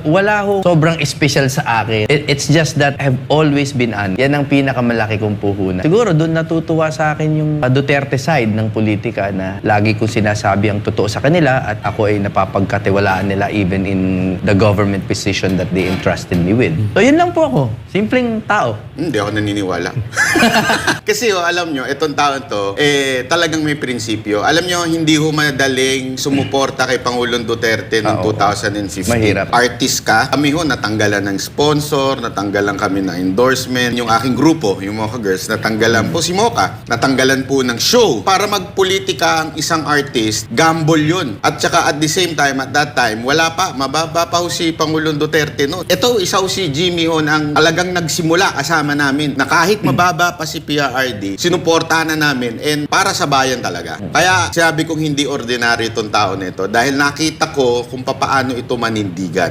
Wala ho sobrang special sa akin. It's just that I've always been honest. Yan ang pinakamalaki kong puhunan. Siguro doon natutuwa sa akin yung Duterte side ng politika na lagi kong sinasabi ang totoo sa kanila at ako ay napapagkatiwalaan nila even in the government position that they entrusted me with. So yun lang po ako. Simpleng tao. Hindi ako naniniwala. Kasi alam nyo, itong taon to, talagang may prinsipyo. Alam nyo, hindi ho madaling sumuporta kay Pangulong Duterte noong 2015. Mahirap. Artist ka. Kami ho, natanggalan ng sponsor, natanggalan kami ng endorsement. Yung aking grupo, yung Mocha Girls, natanggalan po si Mocha. Natanggalan po ng show. Para magpolitika ang isang artist, gamble yun. At saka at the same time, at that time, wala pa, mababa pa ho si Pangulong Duterte no. Ito, isa ho si Jimmy ho ang talagang nagsimula kasama namin na kahit mababa pa si PRRD, sinuportahan na namin and para sa bayan talaga. Kaya sabi kong hindi ordinary itong tao nito dahil nakita ko kung paano ito manindigan.